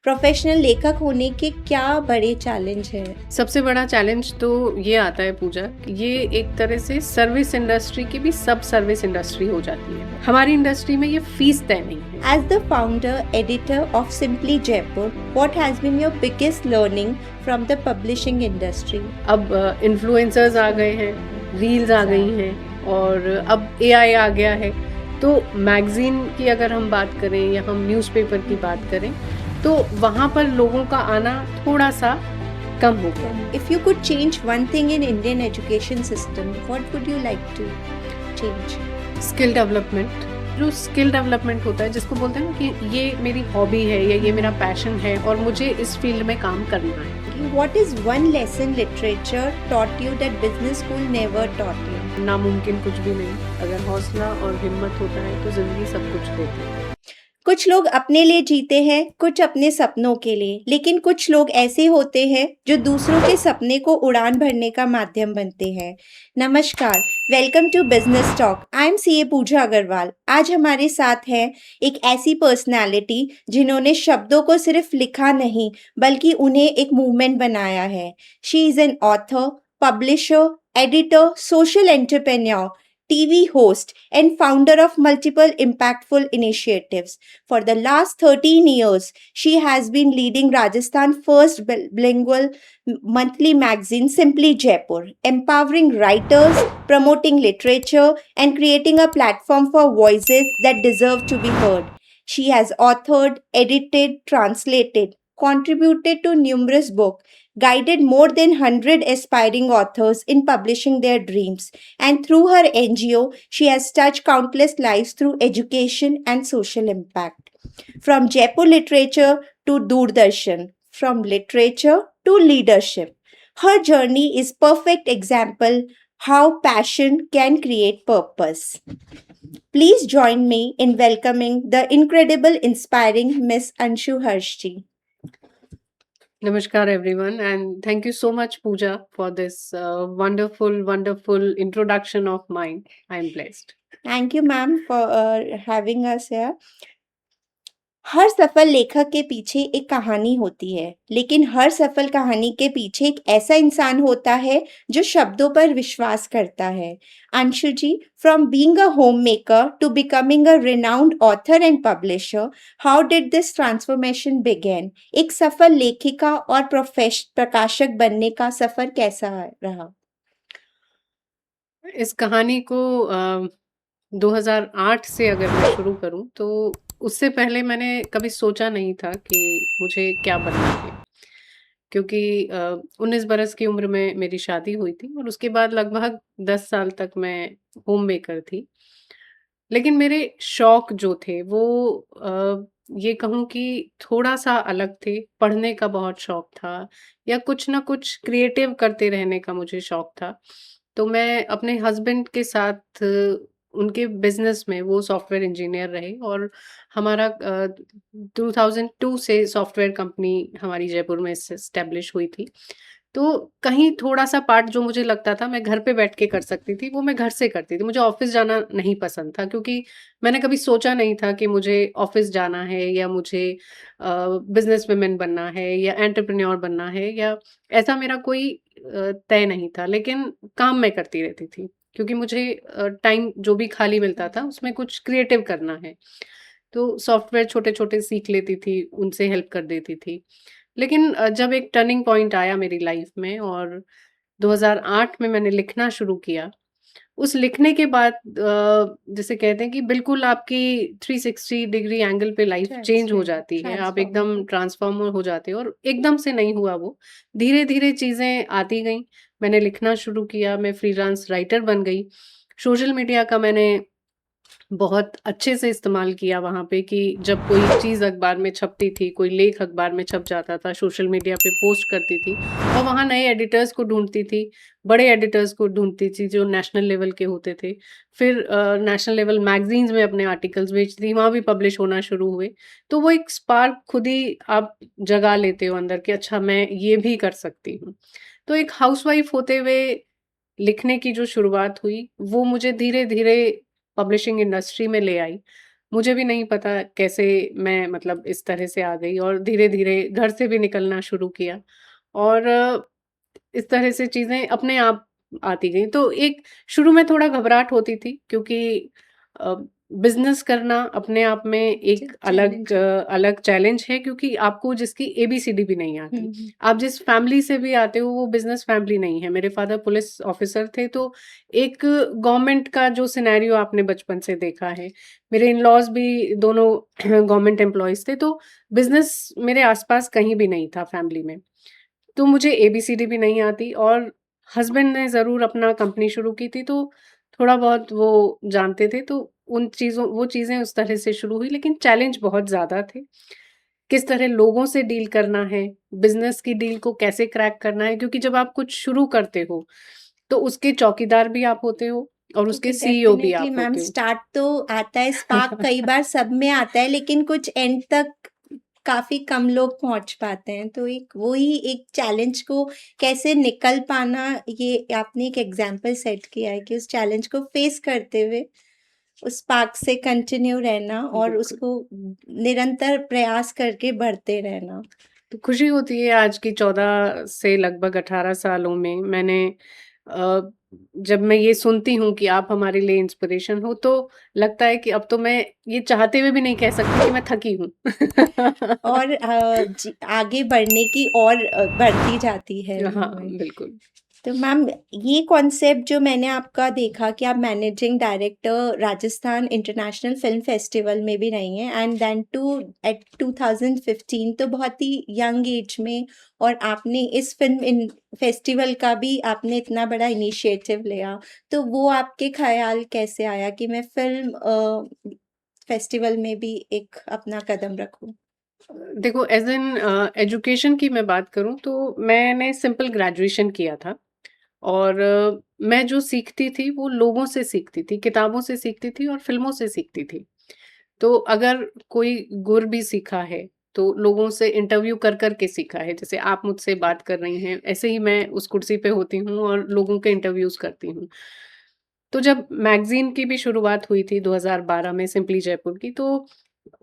Professional लेखक होने के क्या बड़े चैलेंज हैं? सबसे बड़ा चैलेंज तो ये आता है पूजा, ये एक तरह से सर्विस इंडस्ट्री की भी सब सर्विस इंडस्ट्री हो जाती है। हमारी इंडस्ट्री में ये फीस तय नहीं है। As the founder, editor of Simply Jaipur, what has been your biggest learning from the publishing industry? अब इन्फ्लुएंसर्स आ गए हैं, रील्स आ गई हैं और अब एआई आ गया है। तो मैगजीन की अगर हम बात करें या हम न्यूज़पेपर की बात करें तो वहाँ पर लोगों का आना थोड़ा सा कम हो गया। If you could change one thing in Indian education system, what would you like to change? Skill development, जो स्किल डेवलपमेंट होता है जिसको बोलते हैं ना कि ये मेरी हॉबी है या ये मेरा पैशन है और मुझे इस फील्ड में काम करना है। What is one lesson literature taught you that business school never taught you? नामुमकिन कुछ भी नहीं, अगर हौसला और हिम्मत होता है तो जिंदगी सब कुछ देती है। कुछ लोग अपने लिए जीते हैं, कुछ अपने सपनों के लिए, लेकिन कुछ लोग ऐसे होते हैं जो दूसरों के सपने को उड़ान भरने का माध्यम बनते हैं। नमस्कार, welcome to business talk. I am CA Pooja Agarwal. आज हमारे साथ है एक ऐसी पर्सनालिटी जिन्होंने शब्दों को सिर्फ लिखा नहीं बल्कि उन्हें एक मूवमेंट बनाया है। She is an author, publisher, editor, social entrepreneur, TV host, and founder of multiple impactful initiatives. For the last 13 years, she has been leading Rajasthan's first bilingual monthly magazine, Simply Jaipur, empowering writers, promoting literature, and creating a platform for voices that deserve to be heard. She has authored, edited, translated, contributed to numerous books, guided more than 100 aspiring authors in publishing their dreams, and through her NGO, she has touched countless lives through education and social impact. From Jaipur literature to Doordarshan, from literature to leadership, her journey is perfect example how passion can create purpose. Please join me in welcoming the incredible, inspiring Miss Anshu Harshji. Namaskar everyone, and thank you so much Pooja for this wonderful introduction of mine. I am blessed. Thank you, ma'am, for having us here. हर सफल लेखक के पीछे एक कहानी होती है, लेकिन हर सफल कहानी के पीछे एक ऐसा इंसान होता है जो शब्दों पर विश्वास करता है। Anshu ji, from being a home maker to becoming a renowned author and publisher, how did this transformation begin? एक सफल लेखिका और प्रकाशक बनने का सफर कैसा रहा? इस कहानी को 2008 से अगर मैं शुरू करूं तो उससे पहले मैंने कभी सोचा नहीं था कि मुझे क्या बनना है, क्योंकि 19 बरस की उम्र में मेरी शादी हुई थी और उसके बाद लगभग 10 साल तक मैं होम मेकर थी। लेकिन मेरे शौक जो थे वो ये कहूँ कि थोड़ा-सा अलग थे। पढ़ने का बहुत शौक था या कुछ ना कुछ क्रिएटिव करते रहने का मुझे शौक था। तो मैं अपने हस्बैंड के साथ उनके बिज़नेस में, वो सॉफ्टवेयर इंजीनियर रहे और हमारा 2002 से सॉफ्टवेयर कंपनी हमारी जयपुर में एस्टेब्लिश हुई थी। तो कहीं थोड़ा-सा पार्ट जो मुझे लगता था मैं घर पे बैठ के कर सकती थी, वो मैं घर से करती थी। मुझे ऑफ़िस जाना नहीं पसंद था, क्योंकि मैंने कभी सोचा नहीं था कि मुझे ऑफ़िस जाना है या मुझे बिज़नेस वुमन बनना है या एंटरप्रेन्योर बनना है, या ऐसा मेरा कोई तय नहीं था। लेकिन काम मैं करती रहती थी, क्योंकि मुझे टाइम जो भी खाली मिलता था उसमें कुछ क्रिएटिव करना है। तो सॉफ्टवेयर छोटे-छोटे सीख लेती थी, उनसे हेल्प कर देती थी। लेकिन जब एक टर्निंग पॉइंट आया मेरी लाइफ में और 2008 में मैंने लिखना शुरू किया। उस लिखने के बाद जिसे कहते हैं कि बिल्कुल आपकी 360 डिग्री एंगल पे लाइफ चेंज हो जाती है। आप एकदम ट्रांसफॉर्म हो जाते हो, और एकदम से नहीं हुआ वो। धीरे-धीरे चीज़ें आती गईं। मैंने लिखना शुरू किया, मैं फ्रीलांस राइटर बन गई। सोशल मीडिया का मैंने बहुत अच्छे से इस्तेमाल किया वहाँ पे, कि जब कोई चीज़ अखबार में छपती थी, कोई लेख अखबार में छप जाता था, सोशल मीडिया पे पोस्ट करती थी और वहाँ नए एडिटर्स को ढूँढती थी, बड़े एडिटर्स को ढूँढती थी जो नेशनल लेवल के होते थे। फिर नेशनल लेवल मैगज़ीन्स में अपने आर्टिकल्स बेचती थी, वहाँ भी पब्लिश होना शुरू हुए। तो वो एक स्पार्क खुद ही आप जगा लेते हो अंदर कि अच्छा, मैं ये भी कर सकती हूँ। तो एक हाउसवाइफ़ होते हुए लिखने की जो शुरुआत हुई, वो मुझे धीरे-धीरे पब्लिशिंग इंडस्ट्री में ले आई। मुझे भी नहीं पता कैसे मैं मतलब इस तरह से आ गई और धीरे-धीरे घर से भी निकलना शुरू किया और इस तरह से चीज़ें अपने आप आती गईं। तो एक शुरू में थोड़ा घबराहट होती थी क्योंकि अ, बिज़नेस करना अपने आप में एक अलग चैलेंज है। अलग चैलेंज है क्योंकि आपको जिसकी एबीसीडी भी नहीं आती। हम्म। आप जिस फैमिली से भी आते हो वो बिज़नेस फैमिली नहीं है। मेरे फादर पुलिस ऑफ़िसर थे तो एक गवर्नमेंट का जो सिनेरियो आपने बचपन से देखा है। मेरे इन-लॉज़ भी दोनों गवर्नमेंट एम्प्लॉइज़ थे तो बिज़नेस मेरे आस-पास कहीं भी नहीं था फैमिली में। तो मुझे एबीसीडी भी नहीं आती और हस्बैंड ने ज़रूर अपना कंपनी शुरू की थी तो थोड़ा बहुत वो जानते थे तो वो चीज़ें उस तरह से शुरू हुई लेकिन चैलेंज बहुत ज़्यादा थे। किस तरह लोगों से डील करना है, बिज़नेस की डील को कैसे क्रैक करना है क्योंकि जब आप कुछ शुरू करते हो, तो उसके चौकीदार भी आप होते हो और उसके सीईओ भी डेफिनेटली आप मैम, होते हो। स्टार्ट तो आता है, स्पार्क कई बार सब में आता है, लेकिन कुछ एंड तक काफी कम लोग पहुंच पाते हैं। तो एक वही एक चैलेंज को कैसे निकल पाना, ये आपने एक एग्जाम्पल सेट किया है कि उस चैलेंज को फेस करते हुए उस स्पार्क से कंटिन्यू रहना और बिल्कुल। उसको निरंतर प्रयास करके बढ़ते रहना। तो खुशी होती है आज की 14 से लगभग 18 सालों में मैंने अ, जब मैं ये सुनती हूँ कि आप हमारे लिए इंस्पिरेशन हो तो लगता है कि अब तो मैं ये चाहते हुए भी नहीं कह सकती कि मैं थकी हूँ। और आगे बढ़ने की और बढ़ती जाती है हाँ, हमें। बिल्कुल। तो मैम, ये कॉन्सेप्ट जो मैंने आपका देखा कि आप managing director Rajasthan international film festival में भी रही हैं, एंड देन टू एट 2015, तो बहुत ही यंग एज में, और आपने इस फिल्म इन फेस्टिवल का भी आपने इतना बड़ा इनिशिएटिव लिया। तो वो आपके ख्याल कैसे आया कि मैं फिल्म फेस्टिवल में भी एक अपना कदम रखूं? देखो एज़ एन एजुकेशन की मैं बात करूँ तो मैंने सिंपल ग्रेजुएशन किया था और मैं जो सीखती थी वो लोगों से सीखती थी, किताबों से सीखती थी और फ़िल्मों से सीखती थी। तो अगर कोई गुर भी सीखा है, तो लोगों से इंटरव्यू कर के सीखा है। जैसे आप मुझसे बात कर रही हैं, ऐसे ही मैं उस कुर्सी पे होती हूँ और लोगों के इंटरव्यूज़ करती हूँ। तो जब मैगज़ीन की भी शुरुआत हुई थी 2012 में सिंपली जयपुर की, तो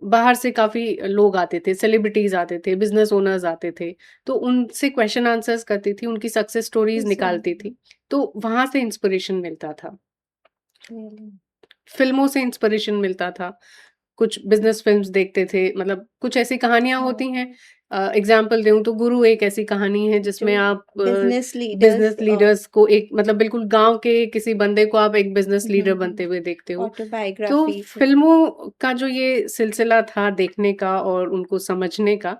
बाहर से काफ़ी लोग आते थे, सेलिब्रिटीज़ आते थे, बिज़नेस ओनर्स आते थे। तो उनसे क्वेश्चन आंसर्स करती थी, उनकी सक्सेस स्टोरीज़ निकालती थी। तो वहाँ से इंस्पिरेशन मिलता था। फ़िल्मों से इंस्पिरेशन मिलता था। कुछ बिज़नेस फ़िल्म्स देखते थे, मतलब कुछ ऐसी कहानियाँ हाँ, होती हैं एग्ज़ाम्पल दूँ तो गुरु एक ऐसी कहानी है जो जिसमें आप बिजनेस लीडर्स बिज़नेस लीडर्स को एक मतलब बिल्कुल गाँव के किसी बंदे को आप एक बिज़नेस लीडर हम्म, बनते हुए देखते हो। तो ऑटोबायोग्राफी से। फ़िल्मों का जो ये सिलसिला था देखने का और उनको समझने का,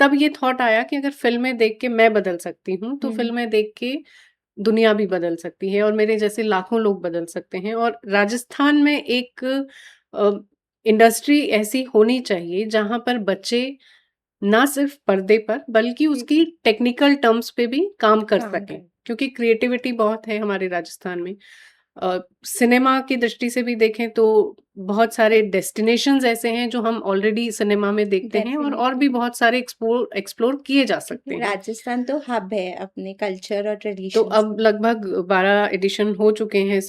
तब ये थॉट आया कि अगर फ़िल्में देख के मैं बदल सकती हूँ, तो हम्म। फ़िल्में देख के दुनिया भी बदल सकती है और मेरे जैसे लाखों लोग बदल सकते हैं और राजस्थान में एक अ, इंडस्ट्री ऐसी होनी चाहिए जहाँ पर बच्चे ना सिर्फ पर्दे पर बल्कि जी, उसकी टेक्निकल टर्म्स पे भी काम कर काम सकें कर। क्योंकि क्रिएटिविटी बहुत है हमारे राजस्थान में। सिनेमा की दृष्टि से भी देखें तो बहुत सारे डेस्टिनेशंस ऐसे हैं जो हम ऑलरेडी सिनेमा में देखते हैं और भी डेफिनेटली, बहुत सारे एक्सप्लोर किए जा सकते क्योंकि हैं। राजस्थान तो हब है अपने कल्चर और तो ट्रेडिशंस अब में। लगभग 12 एडिशन हो चुके हैं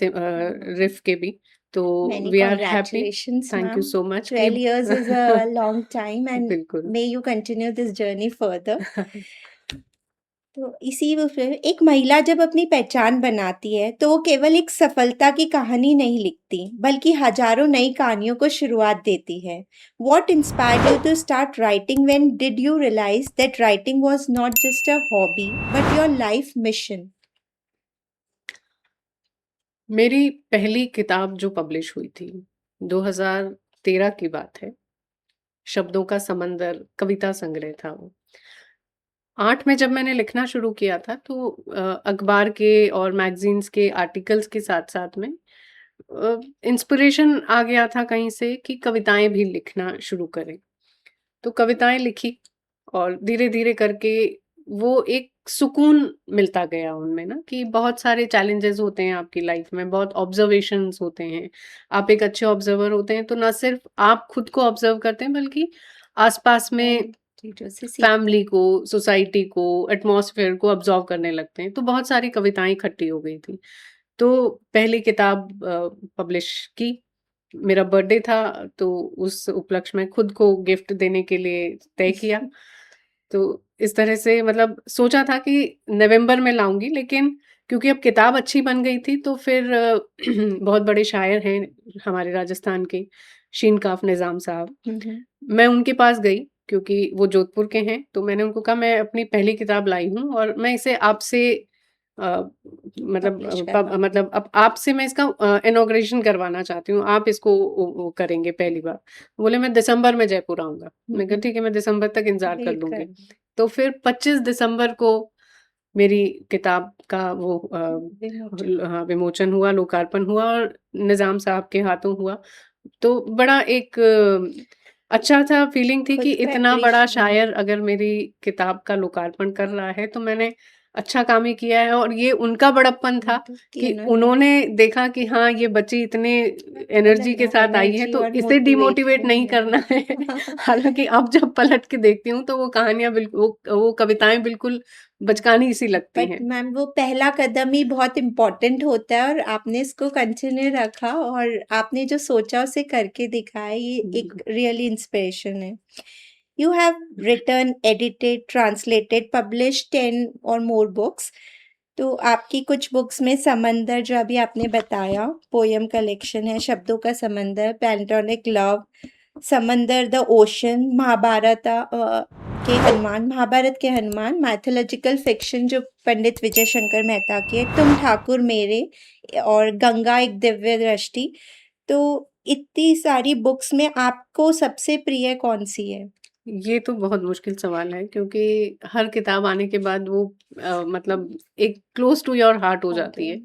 रिफ के भी, तो Many we are happy. congratulations, thank you ma'am. So much कि 12 years is a long time, and बिल्कुल। may you continue this journey further. तो इसी वो फिर एक महिला जब अपनी पहचान बनाती है तो वो केवल एक सफलता की कहानी नहीं लिखती, बल्कि हजारों नई कहानियों को शुरुआत देती है। What inspired you to start writing? When did you realize that writing was not just a hobby but your life mission? मेरी पहली किताब जो पब्लिश हुई थी, 2013 की बात है। शब्दों का समंदर कविता संग्रह था वो। 8 में जब मैंने लिखना शुरू किया था तो अखबार के और मैगज़ीन्स के आर्टिकल्स के साथ-साथ में इंस्पिरेशन आ गया था कहीं से कि कविताएँ भी लिखना शुरू करें। तो कविताएँ लिखी और धीरे-धीरे करके वो एक सुकून मिलता गया उनमें ना कि बहुत सारे चैलेंजेस होते हैं आपकी लाइफ में, बहुत ऑब्जर्वेशंस होते हैं। आप एक अच्छे ऑब्जर्वर होते हैं तो ना सिर्फ आप खुद को ऑब्जर्व करते हैं बल्कि आस-पास में चीजों से सीखते फैमिली हैं। को, सोसाइटी को, एटमॉस्फेयर को ऑब्जर्व करने लगते हैं। तो बहुत सारी कविताएँ इकट्ठी हो गई थी। तो पहली किताब पब्लिश की मेरा बर्थडे था, तो उस उपलक्ष्य में खुद को गिफ्ट देने के लिए तय किया। तो इस तरह से मतलब सोचा था कि नवंबर में लाऊँगी, लेकिन क्योंकि अब किताब अच्छी बन गई थी, तो फिर बहुत बड़े शायर हैं हमारे राजस्थान के, शीन काफ निज़ाम साहब। मैं उनके पास गई क्योंकि वो जोधपुर के हैं, तो मैंने उनको कहा मैं अपनी पहली किताब लाई हूँ और मैं इसे आपसे पब्लिश करवा मतलब अब आपसे मैं इसका इनॉग्रेशन करवाना चाहती हूँ, आप इसको वो करेंगे पहली बार। बोले मैं दिसंबर में जयपुर आऊँगा। मैं कहा ठीक है, मैं दिसंबर तक इंतज़ार कर वेट लूँगी। कर तो फिर 25 दिसंबर को मेरी किताब का वो विमोचन हाँ, विमोचन हुआ, लोकार्पण हुआ और निज़ाम साहब के हाथों हुआ। तो बड़ा एक अच्छा था, फीलिंग थी कि खुद को इतना बड़ा एप्रिशिएट शायर अगर मेरी किताब का लोकार्पण कर रहा है, तो मैंने अच्छा काम ही किया है। और ये उनका बड़प्पन था कि कि उन्होंने उन्होंने देखा कि हाँ, ये बच्ची इतने एनर्जी के साथ आई है, एनर्जी तो और इसे डिमोटिवेट मोटिवेशन नहीं करना है। हालाँकि अब जब पलट के देखती हूँ, तो वो कहानियाँ वो कविताएँ बिल्कुल बचकानी सी लगती बट हैं। मैम वो पहला कदम ही बहुत इम्पोर्टेंट होता है और आपने इसको कंटिन्यू रखा और आपने जो सोचा उसे करके दिखाया, ये एक बिल्कुल। रियली इंस्पिरेशन है। You have written, edited, translated, published 10 or more books. तो आपकी कुछ बुक्स में समंदर जो अभी आपने बताया पोयम कलेक्शन है, शब्दों का समंदर, प्लैटोनिक लव, समंदर द ओशन, महाभारत के हनुमान, महाभारत के हनुमान, मैथोलॉजिकल फिक्शन जो पंडित विजय शंकर मेहता की है, तुम ठाकुर मेरे और गंगा एक दिव्य दृष्टि। तो इतनी सारी बुक्स में आपको सबसे प्रिय कौन सी है? ये तो बहुत मुश्किल सवाल है, क्योंकि हर किताब आने के बाद वो मतलब एक क्लोज टू योर हार्ट हो जाती है।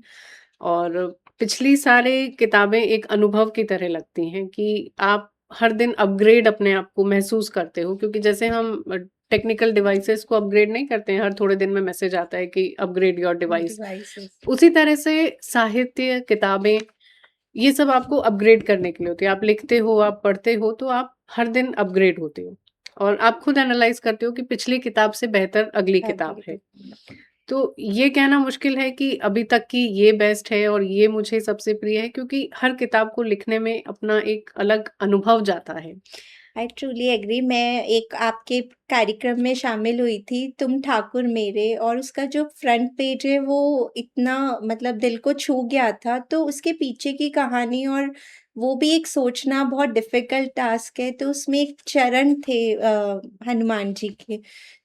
और पिछली सारी किताबें एक अनुभव की तरह लगती हैं कि आप हर दिन अपग्रेड अपने आप को महसूस करते हो, क्योंकि जैसे हम टेक्निकल डिवाइसेस को अपग्रेड नहीं करते हैं, हर थोड़े दिन में मैसेज आता है कि अपग्रेड योर डिवाइस। डिवाइसेस उसी तरह से साहित्य, किताबें, ये सब आपको अपग्रेड करने के लिए होती है। आप लिखते हो, आप पढ़ते हो, तो आप हर दिन अपग्रेड होते हो और आप खुद एनालाइज़ करते हो कि पिछली किताब से बेहतर अगली किताब है। तो ये कहना मुश्किल है कि अभी तक की ये बेस्ट है और ये मुझे सबसे प्रिय है, क्योंकि हर किताब को लिखने में अपना एक अलग अनुभव जाता है। I truly agree. मैं एक आपके कार्यक्रम में शामिल हुई थी, तुम ठाकुर मेरे, और उसका जो फ्रंट पेज है वो इतना मतलब दिल को छू गया था। तो उसके पीछे की कहानी और वो भी एक सोचना बहुत डिफिकल्ट टास्क है। तो उसमें एक चरण थे हनुमान जी के,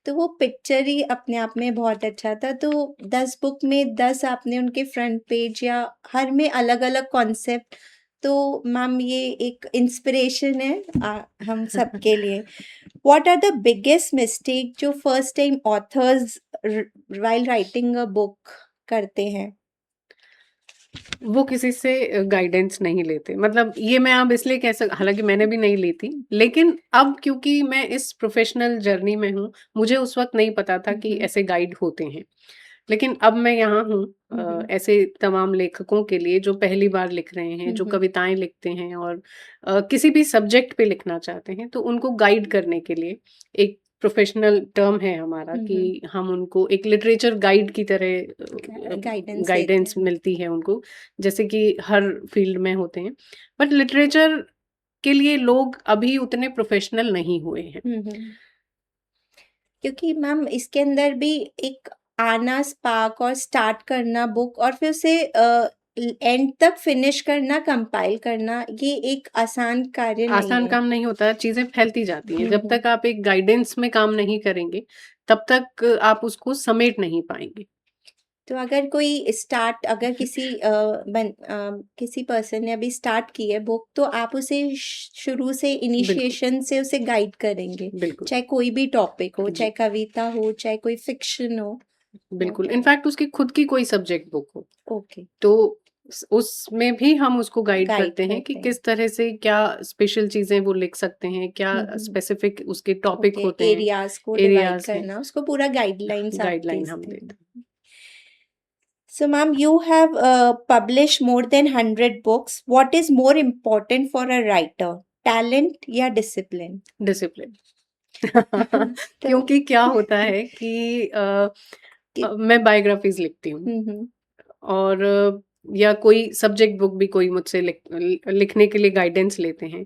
तो वो पिक्चर ही अपने आप में बहुत अच्छा था। तो 10 बुक में 10 आपने उनके फ्रंट पेज या हर में अलग अलग कॉन्सेप्ट, तो मैम ये एक इंस्पिरेशन है हम सबके लिए। What are the biggest mistake जो first time authors while writing a book करते हैं? वो किसी से गाइडेंस नहीं लेते। मतलब ये मैं अब इसलिए कह सक हालाँकि मैंने भी नहीं ली थी, लेकिन अब क्योंकि मैं इस प्रोफ़ेशनल जर्नी में हूँ, मुझे उस वक़्त नहीं पता था कि ऐसे गाइड होते हैं। लेकिन अब मैं यहाँ हूँ ऐसे तमाम लेखकों के लिए जो पहली बार लिख रहे हैं, जो कविताएँ लिखते हैं और किसी भी सब्जेक्ट पे लिखना चाहते हैं, तो उनको गाइड करने के लिए एक प्रोफ़ेशनल टर्म है हमारा कि हम उनको एक लिटरेचर गाइड की तरह गाइडेंस देते गाइडेंस मिलती है उनको, जैसे कि हर फ़ील्ड में होते हैं। बट लिटरेचर के लिए लोग अभी उतने प्रोफ़ेशनल नहीं हुए हैं। हैं। क्योंकि मैम इसके अंदर भी एक आना स्पार्क और स्टार्ट करना बुक और फिर उसे एंड तक फिनिश करना, कंपाइल करना, ये एक आसान कार्य नहीं आसान है। काम नहीं होता, चीज़ें फैलती जाती हैं। जब हम्म। तक आप एक गाइडेंस में काम नहीं करेंगे, तब तक आप उसको समेट नहीं पाएँगे। तो अगर कोई स्टार्ट, अगर किसी पर्सन ने अभी स्टार्ट की है बुक, तो आप उसे शुरू से बिल्कुल, इनिशिएशन से उसे गाइड करेंगे, बिल्कुल, चाहे कोई भी टॉपिक हो, जी, चाहे कविता हो, चाहे कोई फिक्शन हो। बिल्कुल। whatever। इनफैक्ट उसकी खुद की कोई सब्जेक्ट बुक हो, ओके। तो उसमें भी हम उसको गाइड गाइड करते हैं कि करते हैं। किस तरह से क्या स्पेशल चीज़ें वो लिख सकते हैं, क्या हम्म। स्पेसिफिक उसके टॉपिक ओके, होते हैं, एरियाज को डिवाइड एरियाज़ हैं, करना, उसको पूरा गाइडलाइंस आप गाइडलाइन हम देते देते हैं। हैं। So, ma'am, you have published more than 100 books. What is more important for a writer? Talent या discipline? डिसिप्लिन। तो क्योंकि क्या होता है कि कि- मैं बायोग्राफीज़ लिखती हूँ हम्म। और या कोई सब्जेक्ट बुक भी कोई मुझसे लिखने के लिए गाइडेंस लेते हैं,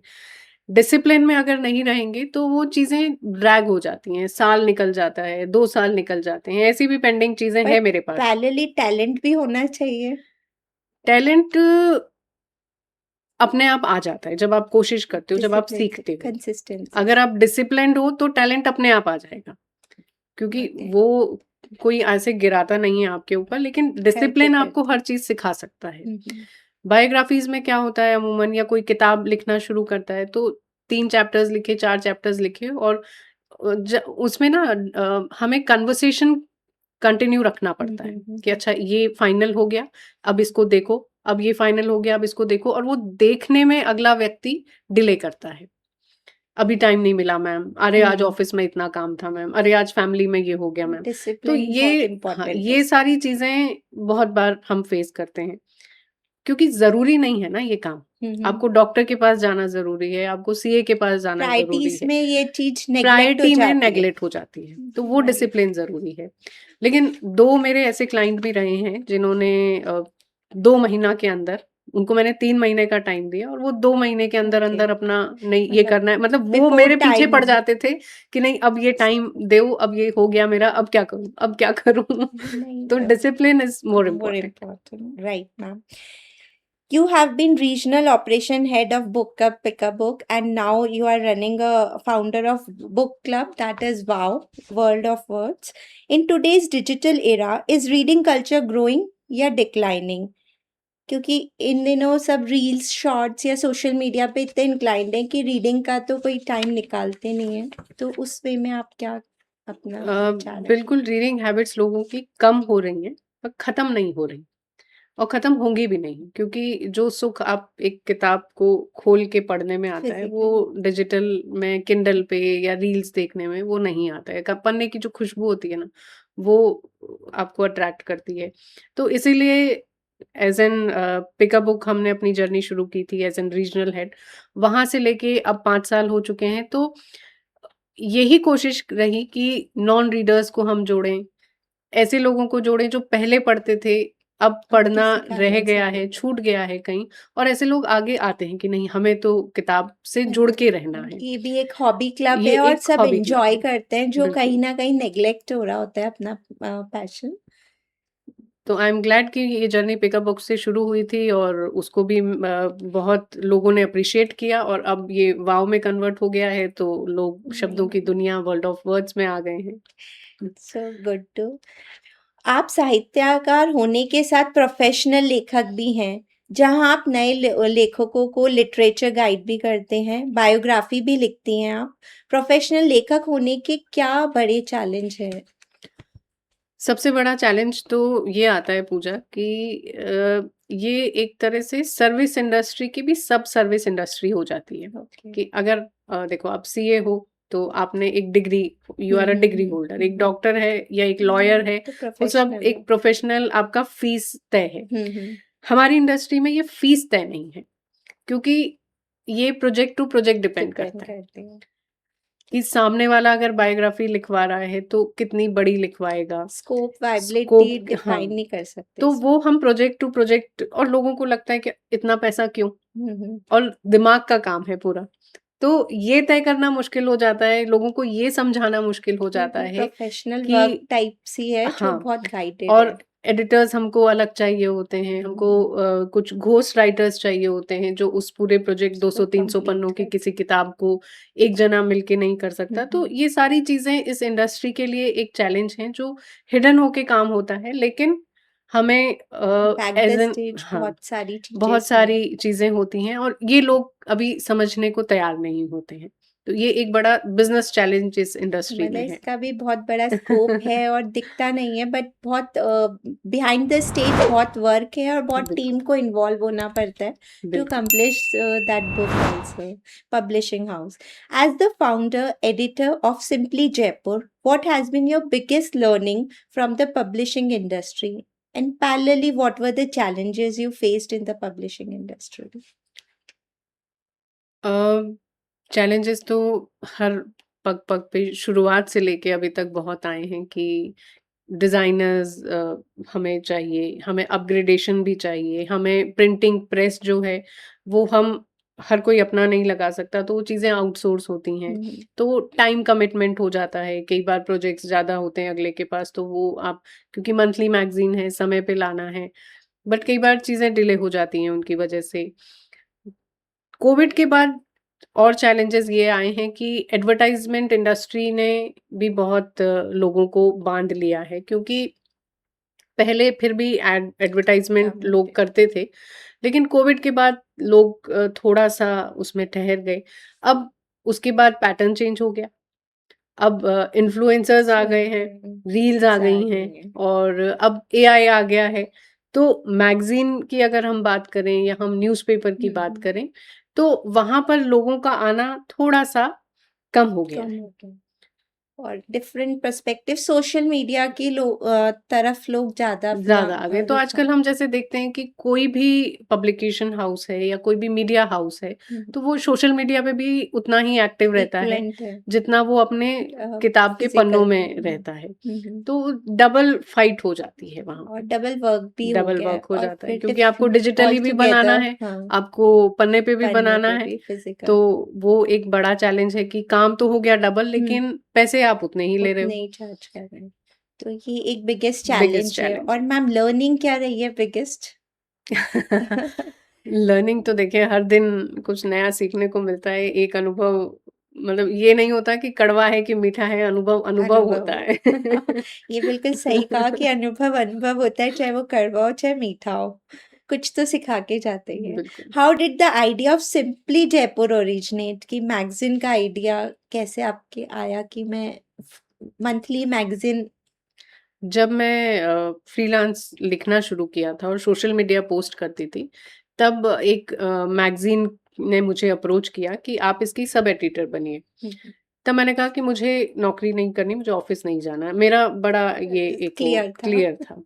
डिसिप्लिन में अगर नहीं रहेंगे तो वो चीज़ें ड्रैग हो जाती हैं, साल निकल जाता है, 2 साल निकल जाते हैं, ऐसी भी पेंडिंग चीज़ें हैं बट मेरे पास। पैरेलली टैलेंट भी होना चाहिए। टैलेंट अपने आप आ जाता है जब आप कोशिश करते हो, जब आप डिसिप्लिन, सीखते हो। कंसिस्टेंसी। अगर आप डिसिप्लिन्ड हो तो टैलेंट अपने आप आ जाएगा, क्योंकि ओके, वो कोई ऐसे गिराता नहीं है आपके ऊपर, लेकिन करते डिसिप्लिन आपको करते। हर चीज़ सिखा सकता है। हम्म। बायोग्राफीज़ में क्या होता है अमूमन, या कोई किताब लिखना शुरू करता है तो 3 चैप्टर्स लिखे, 4 चैप्टर्स लिखे, और उसमें ना हमें कन्वर्सेशन कंटिन्यू रखना पड़ता है कि अच्छा ये फाइनल हो गया, अब इसको देखो, अब ये फाइनल हो गया, अब इसको देखो, और वो देखने में अगला व्यक्ति डिले करता है। अभी टाइम नहीं मिला मैम, अरे आज ऑफिस में इतना काम था मैम, अरे आज फैमिली में ये हो गया मैम। तो डिसिप्लिन बहुत ये, हाँ, इम्पोर्टेंट है। ये सारी चीज़ें बहुत बार हम फेस करते हैं, क्योंकि ज़रूरी नहीं है ना ये काम। आपको डॉक्टर के पास जाना ज़रूरी है, आपको सीए के पास जाना ज़रूरी प्रायोरिटीज है। में ये चीज नेग्लेक्ट हो प्रायोरिटी में जाती है। नेगलेक्ट हो जाती है, तो वो राइट। डिसिप्लिन ज़रूरी है। लेकिन 2 मेरे ऐसे क्लाइंट भी रहे हैं जिन्होंने 2 महीना के अंदर, उनको मैंने 3 महीने का टाइम दिया और वो 2 महीने के ओके, अंदर-अंदर अपना नहीं ये मतलब करना है, मतलब वो बिफोर मेरे पीछे टाइम। पड़ जाते थे कि नहीं अब ये टाइम दो, अब ये हो गया मेरा, अब क्या करूँ, अब क्या करूँ? नहीं, तो discipline is more more important. important, right, ma'am. You have been regional operation head of Book Club Pick a Book, and now you are running a founder of book club, that is Wow, World of Words. In today's digital era, is reading culture growing या declining? क्योंकि इन दिनों सब reels, shorts या social media पे इतने inclined हैं कि reading का तो कोई टाइम निकालते नहीं है। तो उस वे में आप क्या अपना विचार है? बिल्कुल रीडिंग हैबिट्स लोगों की कम हो रही हैं, पर ख़त्म नहीं हो रही, और ख़त्म होंगी भी नहीं, क्योंकि जो सुख आप एक किताब को खोल के पढ़ने में आता है, फिजिकली। वो डिजिटल में किंडल पे या रील्स देखने में वो नहीं आता है। पढ़ने की जो खुशबू होती है ना, वो आपको अट्रैक्ट करती है। तो इसीलिए as an pick a book हमने अपनी जर्नी शुरू की थी एज़ एन रीजनल हेड। वहाँ से लेके अब 5 साल हो चुके हैं, तो यही कोशिश रही कि नॉन रीडर्स को हम जोड़ें, ऐसे लोगों को जोड़ें जो पहले पढ़ते थे, अब अब पढ़ना किसी रह कारण से गया है, नहीं। छूट गया है कहीं, और ऐसे लोग आगे आते हैं कि नहीं हमें तो किताब से जुड़ के रहना है। ये भी एक हॉबी क्लब ये है और एक सब हॉबी क्लब एंजॉय है। करते हैं, जो बिल्कुल। कहीं ना कहीं नेग्लेक्ट हो रहा होता है अपना पैशन। तो आई एम ग्लैड कि ये जर्नी पिकअप बुक से शुरू हुई थी, और उसको भी बहुत लोगों ने अप्रिशिएट किया, और अब ये वाव में कन्वर्ट हो गया है, तो लोग शब्दों की दुनिया वर्ल्ड ऑफ वर्ड्स में आ गए हैं। So good too. आप साहित्यकार होने के साथ प्रोफेशनल लेखक भी हैं, जहां आप नए लेखकों को लिटरेचर गाइड भी करते हैं, बायोग्राफी भी लिखती हैं आप। प्रोफेशनल लेखक होने के क्या बड़े चैलेंज हैं? सबसे बड़ा चैलेंज तो ये आता है पूजा कि ये एक तरह से सर्विस इंडस्ट्री की भी सब सर्विस इंडस्ट्री हो जाती है, ओके। कि अगर देखो आप सीए हो तो आपने एक degree, you are a degree holder, एक डॉक्टर है या एक लॉयर है, तो वो सब प्रोफेशनल है। एक प्रोफेशनल, आपका फीस तय है। हम्म। हमारी इंडस्ट्री में ये फीस तय नहीं है, क्योंकि ये project to project depend depend करता है करते हैं। कि सामने वाला अगर बायोग्राफी लिखवा रहा है तो कितनी बड़ी लिखवाएगा, स्कोप वाइबिलिटी स्कोप, हाँ। डिफाइन नहीं कर सकते तो इसमें। वो हम प्रोजेक्ट टू प्रोजेक्ट, और लोगों को लगता है कि इतना पैसा क्यों, हम्म। और दिमाग का काम है पूरा। तो ये तय करना मुश्किल हो जाता है, लोगों को ये समझाना मुश्किल हो ये जाता भी है प्रोफेशनल वर्क कि टाइप्स ही है जो हाँ, बहुत गाइडेड है। और एडिटर्स हमको अलग चाहिए होते हैं, हमको कुछ घोस्ट राइटर्स चाहिए होते हैं जो उस पूरे प्रोजेक्ट उसको 200-300 कंप्लीट पन्नों की कर। किसी किताब को एक जना मिलके नहीं कर सकता। तो ये सारी चीज़ें इस इंडस्ट्री के लिए एक चैलेंज हैं जो हिडन होके काम होता है, लेकिन हमें back the as an, stage हाँ, बहुत सारी चीजें बहुत इसमें। सारी चीज़ें होती हैं और ये लोग अभी समझने को तैयार नहीं होते हैं। तो ये एक बड़ा बिज़नेस चैलेंज इस इंडस्ट्री मतलब में है। इसका भी बहुत बड़ा स्कोप है और दिखता नहीं है, बट बहुत बिहाइंड द स्टेज बहुत वर्क है और बहुत टीम बिल्कुल, को इन्वॉल्व होना पड़ता है टू बिल्कुल। accomplish that book also. Publishing house, as the founder editor of Simply Jaipur, what has been your biggest learning from the publishing industry, and parallelly what were the challenges you faced in the publishing industry? Challenges तो हर पग-पग पे शुरुआत से लेके अभी तक बहुत आए हैं कि डिज़ाइनर्स हमें चाहिए, हमें अपग्रेडेशन भी चाहिए, हमें प्रिंटिंग प्रेस जो है वो हम हर कोई अपना नहीं लगा सकता, तो वो चीज़ें आउटसोर्स होती हैं। हम्म, तो टाइम कमिटमेंट हो जाता है, कई बार प्रोजेक्ट्स ज़्यादा होते हैं अगले के पास, तो वो आप क्योंकि मंथली मैगज़ीन है, समय पे लाना है, बट कई बार चीज़ें डिले हो जाती हैं उनकी वजह से। कोविड के बाद और चैलेंजेस ये आए हैं कि एडवर्टाइज़मेंट इंडस्ट्री ने भी बहुत लोगों को बाँध लिया है, क्योंकि पहले फिर भी एडवर्टाइज़मेंट काम लोग होते करते थे, लेकिन कोविड के बाद लोग थोड़ा-सा उसमें ठहर गए। अब उसके बाद पैटर्न चेंज हो गया। अब इन्फ्लुएंसर्स आ गए हैं, रील्स आ रील्स आ गई हैं गई हैं। और अब एआई आ गया है। तो मैगज़ीन की अगर हम बात करें या हम न्यूज़पेपर की बात हम्म, करें, तो वहाँ पर लोगों का आना थोड़ा-सा कम हो गया कम है। हो गया और डिफरेंट पर्सपेक्टिव सोशल मीडिया की तरफ लोग ज़्यादा अपना ज़्यादा आ गए। तो रुझान। आजकल हम जैसे देखते हैं कि कोई भी पब्लिकेशन हाउस है या कोई भी मीडिया हाउस है, तो वो सोशल मीडिया पे भी उतना ही एक्टिव रहता है, इक्वलेंट है जितना वो अपने किताब के पन्नों फिजिकल में रहता है। तो डबल फाइट हो जाती है वहाँ और पे। डबल वर्क भी हो डबल गया है वर्क हो और जाता है, फिर क्योंकि आपको ऑल डिजिटली भी बनाना टुगेदर है, हाँ आपको पन्ने पे भी पढ़ने बनाना पे है, भी तो फिजिकल वो एक बड़ा चैलेंज है कि काम तो हो गया डबल, लेकिन पैसे आप उतने ही ले रहे उतने हो। ही चार्ज कर रहे हैं तो ये एक बिगेस्ट बिगेस्ट चैलेंज है चैलेंज और है। मैम लर्निंग क्या रही है बिगेस्ट लर्निंग तो देखिए हर दिन कुछ नया सीखने को मिलता है, एक अनुभव मतलब ये नहीं होता कि कड़वा है कि मीठा है, अनुभव अनुभव अनुभव होता हो है। ये बिल्कुल सही कहा कि अनुभव अनुभव होता है चाहे वो कड़वा हो चाहे मीठा हो कुछ तो सिखा के जाते ही है बिल्कुल। How did the idea of simply Jaipur originate कि मैगजीन का आइडिया कैसे आपके आया कि मैं मंथली मैगजीन जब मैं फ्रीलांस लिखना शुरू किया था और सोशल मीडिया पोस्ट करती थी, तब एक मैगज़ीन ने मुझे अप्रोच किया कि आप इसकी सब एडिटर बनिए। तब मैंने कहा कि मुझे नौकरी नहीं करनी, मुझे ऑफ़िस नहीं जाना है। मेरा बड़ा ये एक वो क्लियर था क्लियर था।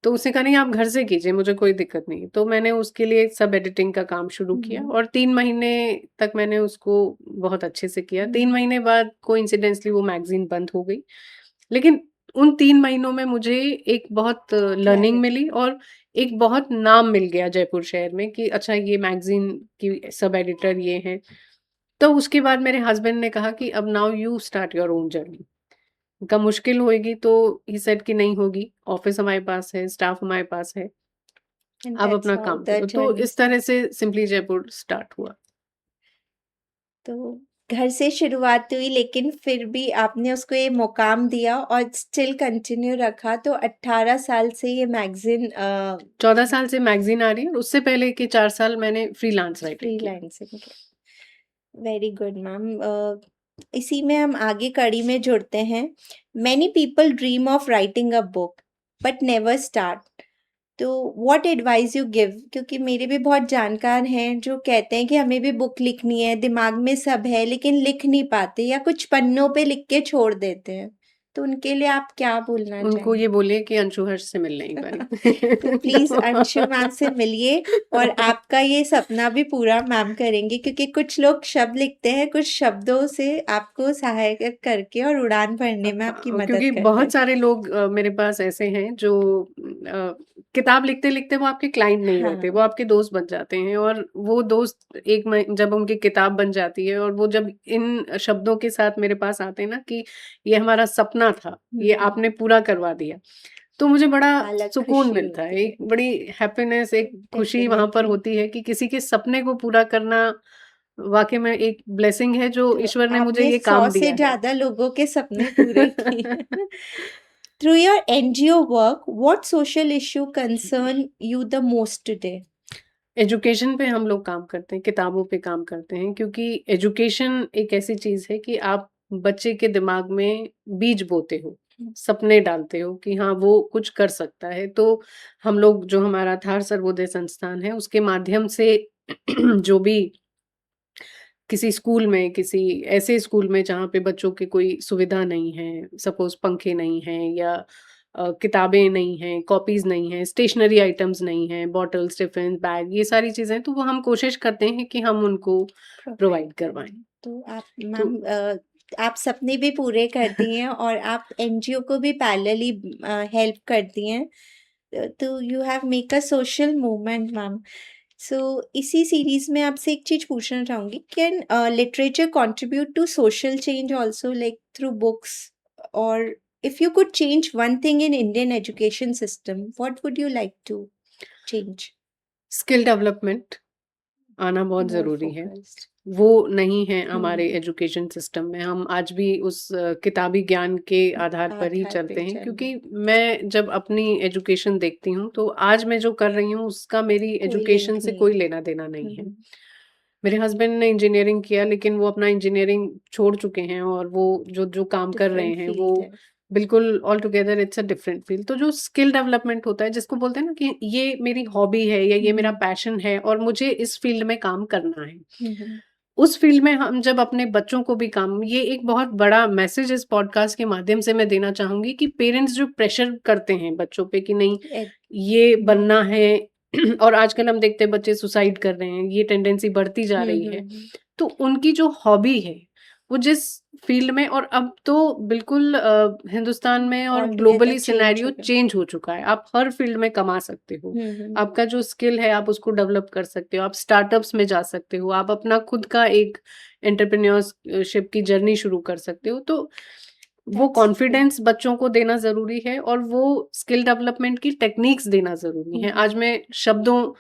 तो उसने कहा नहीं आप घर से कीजिए, मुझे कोई दिक्कत नहीं। तो मैंने उसके लिए सब एडिटिंग का काम शुरू किया और 3 महीने तक मैंने उसको बहुत अच्छे से किया। 3 महीने बाद कोइंसिडेंटली वो मैगज़ीन बंद हो गई। लेकिन उन 3 महीनों में मुझे एक बहुत लर्निंग क्लैरिटी मिली और एक बहुत नाम मिल गया जयपुर शहर में कि अच्छा ये मैगज़ीन की सब एडिटर ये हैं। तो उसके बाद मेरे हस्बैंड ने कहा कि अब now you start your own journey. कहा मुश्किल होएगी तो ही सेड कि नहीं होगी, ऑफ़िस हमारे पास है, स्टाफ़ हमारे पास है, एंड आप दैट्स अपना हाउ काम द करो। तो जर्नी इस तरह स्टार्ट से सिंपली जयपुर स्टार्ट हुआ। तो घर से शुरुआत हुई लेकिन फिर भी आपने उसको ये मुकाम दिया और स्टिल कंटिन्यू रखा तो 18 साल से ये मैगजीन 14 साल से मैगज़ीन आ रही है और उससे पहले के 4 साल मैंने फ्रीलांस राइटिंग किया। फ्रीलांसिंग वेरी गुड मैम इसी में हम आगे कड़ी में जुड़ते हैं many people dream of writing a book but never start तो व्हाट एडवाइस यू गिव क्योंकि मेरे भी बहुत जानकार हैं जो कहते हैं कि हमें भी बुक लिखनी है दिमाग में सब है लेकिन लिख नहीं पाते या कुछ पन्नों पे लिख के छोड़ देते हैं तो उनके लिए आप क्या बोलना उनको चाहेंगे ये बोलिए कि अंशु हर्ष से मिलने एक तो प्लीज अंशु मैम से बारी। मिलिए और आपका ये सपना भी पूरा मैम करेंगे क्योंकि कुछ लोग शब्द लिखते हैं कुछ शब्दों से आपको सहायक करके और उड़ान भरने में आपकी हाँ, मदद क्योंकि करते बहुत हैं सारे लोग मेरे पास ऐसे हैं जो किताब लिखते-लिखते वो आपके क्लाइंट नहीं रहते, वो हाँ आपके दोस्त बन जाते हैं और वो दोस्त एक म जब उनकी किताब बन जाती है और वो जब इन शब्दों के साथ मेरे पास आते हैं ना कि ये हमारा सपना था, ये आपने पूरा करवा दिया। तो मुझे बड़ा अलग सुकून खुशी मिलता है, होती है एक बड़ी हैप्पीनेस, एक खुशी वहाँ पर डेफिनेटली होती है कि किसी के सपने को पूरा करना वाक़ई में एक ब्लेसिंग है जो तो ईश्वर ने मुझे आपने ये 100 काम से दिया है। ज्यादा लोगों के सपने पूरे किए Through your NGO work, what social issue concern you the most today? Education पे हम लोग काम करते हैं, किताबों पे काम करते हैं क्योंकि एजुकेशन एक ऐसी चीज़ है कि आप बच्चे के दिमाग में बीज बोते हो, सपने डालते हो कि हाँ, वो कुछ कर सकता है। तो हम लोग जो हमारा थार सर्वोदय संस्थान है, उसके माध्यम से जो भी किसी स्कूल में, किसी ऐसे स्कूल में जहाँ पे बच्चों की कोई सुविधा नहीं है, सपोज़ पंखे नहीं हैं या किताबें नहीं हैं, कॉपीज़ नहीं हैं, स्टेशनरी आइटम्स नहीं हैं, बॉटल्स, टिफ़िन, बैग ये सारी चीज़ें तो वो हम कोशिश करते हैं कि हम उनको प्रोवाइड प्रोवाइड करवाएँ। करना तो आप तो मैम आप सपने भी पूरे करती हैं और आप एनजीओ को भी पैरेलली हेल्प करती हैं, तो you have make a social movement ma'am. So इसी सीरीज में आपसे एक चीज पूछना चाहूंगी, can literature contribute to social change also, like through books? और if you could change one thing in Indian education system, what would you like to change? Skill development आना बहुत More ज़रूरी है। focused. वो नहीं है हमारे हम्म, एजुकेशन सिस्टम में। हम आज भी उस किताबी ज्ञान के आधार पर ही आधार चलते पे हैं, चल क्योंकि मैं जब अपनी एजुकेशन देखती हूँ तो आज मैं जो कर रही हूँ उसका मेरी कोई लिंक एजुकेशन से नहीं कोई है। लेना देना नहीं है। हम्म, मेरे हस्बैंड ने इंजीनियरिंग किया, लेकिन वो अपना इंजीनियरिंग छोड़ चुके हैं और वो जो काम कर रहे डिफरेंट हैं वो फील्ड है। बिल्कुल all together it's a different field. तो जो स्किल डेवलपमेंट होता है, जिसको बोलते हैं ना कि ये मेरी हॉबी है या ये मेरा हम्म, पैशन है और मुझे इस फील्ड में काम करना है, हम्म, उस फील्ड में हम जब अपने बच्चों को भी काम, ये एक बहुत बड़ा मैसेज इस पॉडकास्ट के माध्यम से मैं देना चाहूंगी कि पेरेंट्स जो प्रेशर करते हैं बच्चों पे कि नहीं एड- ये बनना है और आजकल हम देखते हैं बच्चे सुसाइड कर रहे हैं, ये टेंडेंसी बढ़ती जा रही है। तो उनकी जो हॉबी है वो जिस फील्ड में, और अब तो बिल्कुल हिंदुस्तान में और all together globally change scenario हो गया। चेंज हो चुका है। आप हर फील्ड में कमा सकते हो। हम्म, आपका जो स्किल है आप उसको डेवलप कर सकते हो, आप स्टार्टअप्स में जा सकते हो, आप अपना खुद का एक एंटरप्रेन्योरशिप की जर्नी शुरू कर सकते हो। तो वो दैट्स ट्रू। कॉन्फिडेंस बच्चों को देना ज़रूरी है और वो स्किल डेवलपमेंट की टेक्निक्स देना ज़रूरी है। आज मैं शब्दों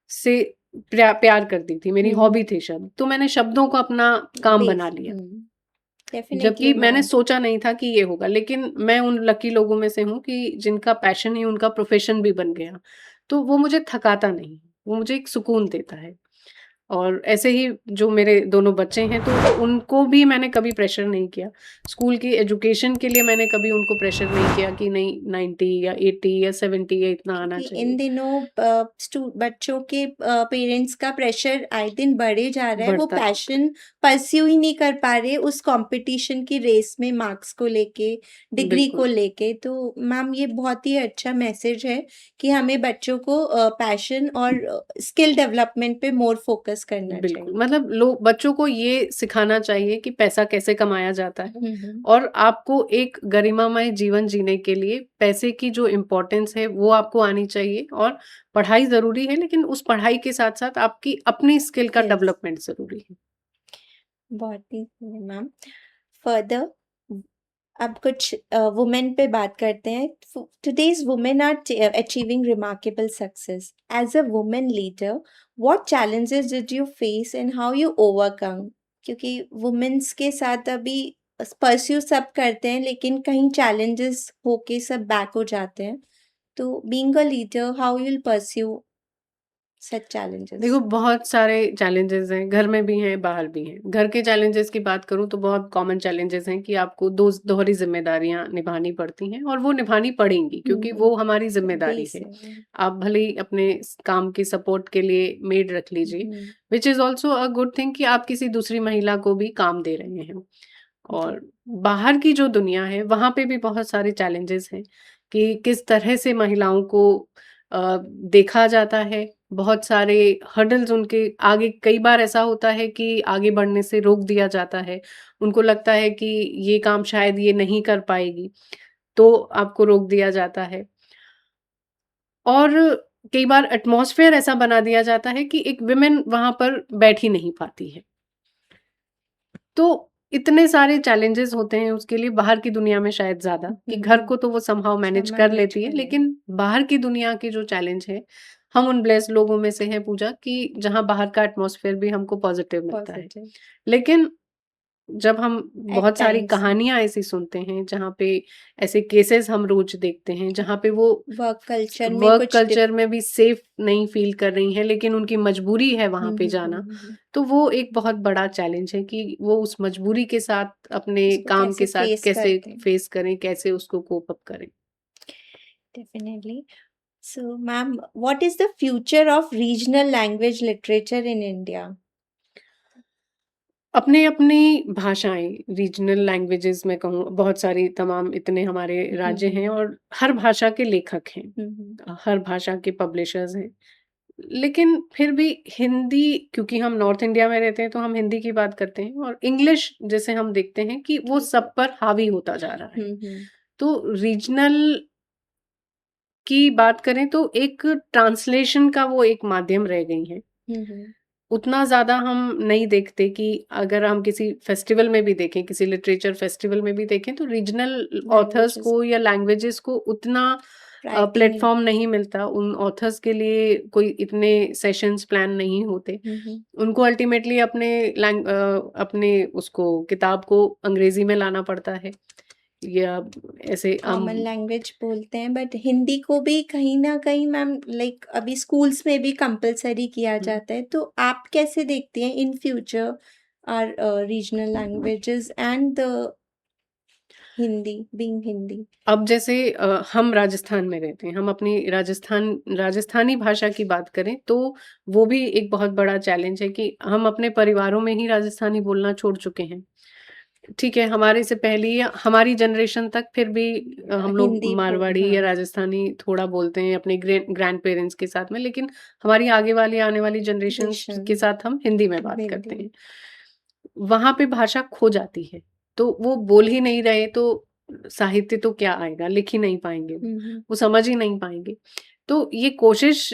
से प्यार करती थी, मेरी हॉबी थे शब्द, तो मैंने शब्दों को अपना काम बना बेस, लिया। जबकि डेफिनेटली मैंने मैम। सोचा नहीं था कि ये होगा, लेकिन मैं उन लकी लोगों में से हूँ कि जिनका पैशन ही उनका प्रोफेशन भी बन गया। तो वो मुझे थकाता नहीं, वो मुझे एक सुकून देता है। और ऐसे ही जो मेरे दोनों बच्चे हैं, तो उनको भी मैंने कभी प्रेशर नहीं किया। स्कूल की एजुकेशन के लिए मैंने कभी उनको प्रेशर नहीं किया कि नहीं 90 या 80 या 70 या इतना आना क्योंकि इन चाहिए। दिनों बच्चों के पेरेंट्स का प्रेशर आए दिन बढ़े जा रहा है, वो बढ़ता पैशन परस्यू ही नहीं कर पा रहे उस कंपटीशन की रेस में, मार्क्स को लेके, डिग्री को बिल्कुल, लेके। तो मैम ये बहुत ही अच्छा मैसेज है कि हमें बच्चों को पैशन और स्किल डेवलपमेंट पे मोर फोकस करना बिल्कुल। चाहिए। मतलब लोग बच्चों को ये सिखाना चाहिए कि पैसा कैसे कमाया जाता है हम्म, और आपको एक गरिमामय जीवन जीने के लिए पैसे की जो इम्पोर्टेंस है वो आपको आनी चाहिए। और पढ़ाई ज़रूरी है, लेकिन उस पढ़ाई के साथ-साथ आपकी अपनी स्किल का स्किल्स डेवलपमेंट ज़रूरी है। बहुत ही सही है मैम। फर्दर अब कुछ वुमेन पे बात करते हैं। Today's women are achieving remarkable success. As a women leader, what challenges did you face and how you overcome? क्योंकि वुमेन्स के साथ अभी परस्यू सब करते हैं, लेकिन कहीं चैलेंजेस होके सब बैक हो जाते हैं। तो being a leader, how you'll pursue such challenges? देखो, बहुत सारे चैलेंजेस हैं, घर में भी हैं, बाहर भी हैं। घर के चैलेंजेस की बात करूँ तो बहुत कॉमन चैलेंजेस हैं कि आपको दोहरी ज़िम्मेदारियाँ निभानी पड़ती हैं और वो निभानी पड़ेंगी, क्योंकि हम्म, वो हमारी ज़िम्मेदारी बेस है। है। आप भले ही अपने काम के सपोर्ट के लिए मेड रख लीजिए, hmm, which is also a good thing कि आप किसी दूसरी महिला को भी काम दे रहे हैं। जी। और बाहर की जो दुनिया है, वहाँ पे भी बहुत सारे चैलेंजेस हैं कि किस तरह से महिलाओं को देखा जाता है। बहुत सारे हर्डल्स उनके आगे, कई बार ऐसा होता है कि आगे बढ़ने से रोक दिया जाता है। उनको लगता है कि ये काम शायद ये नहीं कर पाएगी, तो आपको रोक दिया जाता है। और कई बार एटमॉस्फेयर ऐसा बना दिया जाता है कि एक विमेन वहाँ पर बैठ ही नहीं पाती है। तो इतने सारे चैलेंजेस होते हैं उसके लिए, बाहर की दुनिया में शायद ज़्यादा, कि घर को तो वो समहाउ मैनेज कर मैनेज लेती है, कर ले। लेकिन बाहर की दुनिया के जो चैलेंज है, हम उन ब्लेस्ड लोगों में से हैं पूजा, कि जहाँ बाहर का एटमॉस्फेयर भी हमको पॉजिटिव मिलता है। पॉजिटिव लेकिन जब हम एट बहुत सारी टाइम्स कहानियाँ ऐसी सुनते हैं, जहाँ पे ऐसे केसेस हम रोज़ देखते हैं, जहाँ पे वो वर्क कल्चर में वर्क कुछ कल्चर में भी सेफ नहीं फील कर रही हैं, लेकिन उनकी मजबूरी है वहाँ पे जाना। तो वो एक बहुत बड़ा चैलेंज है कि वो उस मजबूरी के साथ अपने उसको काम कैसे के साथ फेस कैसे करते हैं। फेस करें, कैसे उसको कोप अप करें। Definitely. So ma'am, what is the future of regional language literature in India? अपनी-अपनी भाषाएँ, रीजनल लैंग्वेजेज़ मैं कहूँ, बहुत सारी तमाम इतने हमारे राज्य हैं और हर भाषा के लेखक हैं। हर भाषा के पब्लिशर्स हैं। लेकिन फिर भी हिंदी, क्योंकि हम नॉर्थ इंडिया में रहते हैं तो हम हिंदी की बात करते हैं, और इंग्लिश जैसे हम देखते हैं कि वो सब पर हावी होता जा रहा है। हुँ। तो रीजनल की बात करें तो एक ट्रांसलेशन का वो एक माध्यम रह गई हैं। हुँ। उतना ज़्यादा हम नहीं देखते कि अगर हम किसी फेस्टिवल में भी देखें, किसी लिटरेचर फेस्टिवल में भी देखें, तो रीजनल ऑथर्स लैंग्वेजेस को या लैंग्वेजेस को उतना प्रायोरिटी नहीं। प्लेटफॉर्म नहीं मिलता। उन ऑथर्स के लिए कोई इतने सेशंस प्लान नहीं होते। हुँ। उनको अल्टीमेटली अपने उसको किताब को अंग्रेजी में लाना पड़ता है, या ऐसे हम कॉमन लैंग्वेज बोलते हैं, बट हिंदी को भी कहीं न कहीं मैम लाइक अभी स्कूल्स में भी कंपल्सरी किया जाता है। तो आप कैसे देखती हैं in future our regional languages and the Hindi being Hindi? अब जैसे हम राजस्थान में रहते हैं, हम अपनी राजस्थानी भाषा की बात करें तो वो भी एक बहुत बड़ा चैलेंज है कि हम अपने परिवारों में ही राजस्थानी बोलना छोड़ चुके हैं। ठीक है, हमारे से पहले या हमारी जनरेशन तक फिर भी हम लोग हिंदी बोल मारवाड़ी हाँ, या राजस्थानी थोड़ा बोलते हैं अपने ग्रैंड पेरेंट्स के साथ में, लेकिन हमारी आगे वाली आने वाली जनरेशन्स जनरेशन के साथ हम हिंदी में बात हिंदी। करते हैं। वहाँ पे भाषा खो जाती है, तो वो बोल ही नहीं रहे तो साहित्य तो क्या आएगा, लिख ही नहीं पाएँगे, हुँ। वो समझ ही नहीं पाएँगे। तो ये कोशिश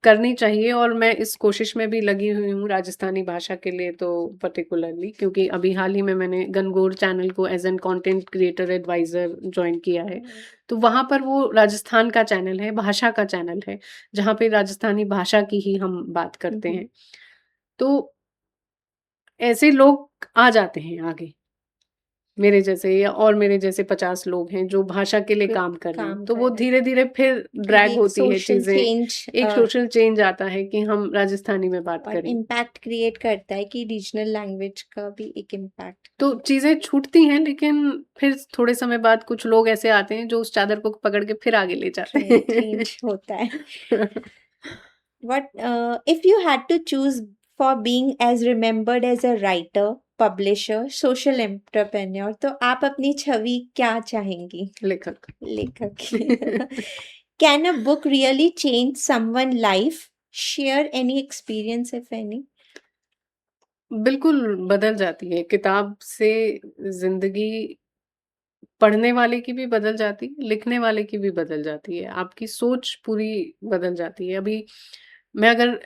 करनी चाहिए, और मैं इस कोशिश में भी लगी हुई हूँ राजस्थानी भाषा के लिए तो पर्टिकुलरली, क्योंकि अभी हाल ही में मैंने गनगौर चैनल को as an content creator advisor join किया है। तो वहाँ पर वो राजस्थान का चैनल है, भाषा का चैनल है, जहाँ पे राजस्थानी भाषा की ही हम बात हुँ, करते हुँ। हैं। तो ऐसे लोग आ जाते हैं आगे, मेरे जैसे या और मेरे जैसे 50 लोग हैं जो भाषा के लिए क काम कर रहे हैं। काम तो कर वो रहे हैं। धीरे-धीरे फिर तो ये ड्रैग एक होती है सोशल चीज़ें, चेंज एक सोशल चेंज आता है कि हम राजस्थानी में बात और करें। इम्पैक्ट क्रिएट करता है कि रीजनल लैंग्वेज का भी एक इम्पैक्ट तो चीज़ें छूटती हैं, लेकिन फिर थोड़े समय बाद कुछ लोग ऐसे आते हैं जो उस चादर को पकड़ के फिर आगे ले जाते हैं। चेंज होता है। What if you had to choose for being as remembered as a writer, publisher, social entrepreneur, तो आप अपनी छवि क्या चाहेंगी? लेखक। लेखक की। Can a book really change someone's life? Share any experience if any. बिल्कुल बदल जाती है। किताब से ज़िंदगी पढ़ने वाले की भी बदल जाती है, लिखने वाले की भी बदल जाती है, आपकी सोच पूरी बदल जाती है। अभी मैं अगर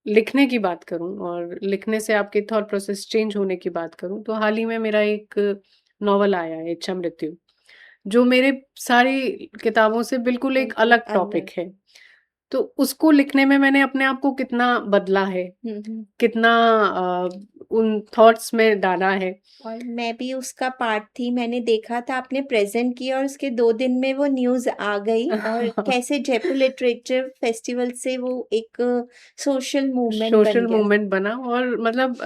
लिखने की बात करूँ और लिखने से आपके थॉट प्रोसेस चेंज होने की बात करूँ, तो हाल ही में मेरा एक नॉवल आया है, इच्छा मृत्यु, जो मेरे सारी किताबों से बिल्कुल एक बिल्कुल अलग टॉपिक अलग। है। तो उसको लिखने में मैंने अपने आप को कितना बदला है, हम्म। कितना उन थॉट्स में डाला है। और मैं भी उसका पार्ट थी, मैंने देखा था आपने प्रेजेंट किया और उसके 2 दिन में वो न्यूज़ आ गई और कैसे जयपुर लिटरेचर फेस्टिवल से वो एक सोशल मूवमेंट बन सोशल गया। मूवमेंट बना, और मतलब